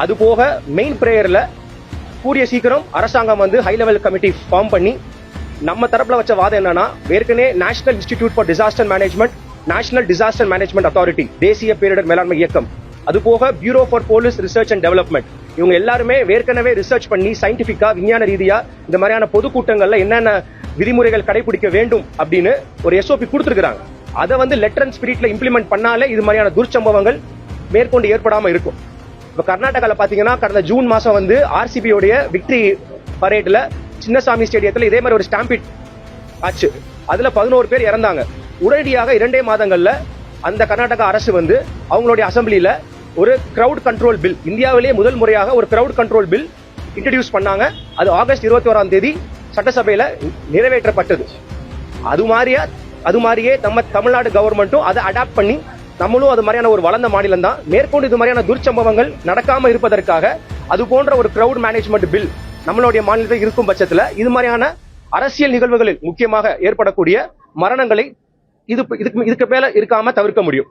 அது போக மெயின் பிரேயர்ல கூடிய சீக்கிரம் அரசாங்கம் ஹை லெவல் கமிட்டி ஃபார்ம் பண்ணி நம்ம தரப்புல வச்ச வாதம் என்னன்னா, ஏற்கனவே national institute for disaster management, national disaster management authority, தேசிய பேரிடர் மேலாண்மை இயக்கம், அது போக bureau for police research and development, இவங்க எல்லாருமே ஏற்கனவே ரிசர்ச் பண்ணி சயின்டிபிக்கா விஞ்ஞான ரீதியா இந்த மாதிரியான பொதுக்கூட்டங்கள்ல என்னென்ன விதிமுறைகள் கடைபிடிக்க வேண்டும் அப்படின்னு ஒரு எஸ்ஓபி கொடுத்துருக்காங்க. அதை லெட்டர் அண்ட் ஸ்பிரிட்ல இம்ப்ளிமெண்ட் பண்ணாலே இது மாதிரியான துர்ச்சம்பவங்கள் மேற்கொண்டு ஏற்படாம இருக்கும். இப்ப கர்நாடகால பாத்தீங்கன்னா கடந்த ஜூன் மாசம் ஆர்சிபி உடைய விக்டரி பரேட்ல சின்னசாமி ஸ்டேடியத்தில் இதே மாதிரி ஒரு ஸ்டாம்பிட் ஆச்சு. அதுல 11 பேர் இறந்தாங்க. உடனடியாக 2 மாதங்கள்ல அந்த கர்நாடகா அரசு அவங்களுடைய அசம்பிளியில ஒரு கிரவுட் கண்ட்ரோல் பில், இந்தியாவிலேயே முதல் முறையாக ஒரு கிரவுட் கண்ட்ரோல் பில் இன்ட்ரடியூஸ் பண்ணாங்க. அது ஆகஸ்ட் 21ஆம் தேதி சட்டசபையில நிறைவேற்றப்பட்டது. அது மாதிரியே நம்ம தமிழ்நாடு கவர்மெண்ட்டும் அதை அடாப்ட் பண்ணி நம்மளும் அது மாதிரியான ஒரு வளர்ந்த மாநிலம் தான். மேற்கொண்டு இது மாதிரியான துர்ச்சம்பவங்கள் நடக்காம இருப்பதற்காக அது போன்ற ஒரு கிரவுட் மேனேஜ்மெண்ட் பில் நம்மளுடைய மாநிலத்தில் இருக்கும் பட்சத்துல இது மாதிரியான அரசியல் நிகழ்வுகளில் முக்கியமாக ஏற்படக்கூடிய மரணங்களை இதுக்கு மேல இருக்காம தவிர்க்க முடியும்.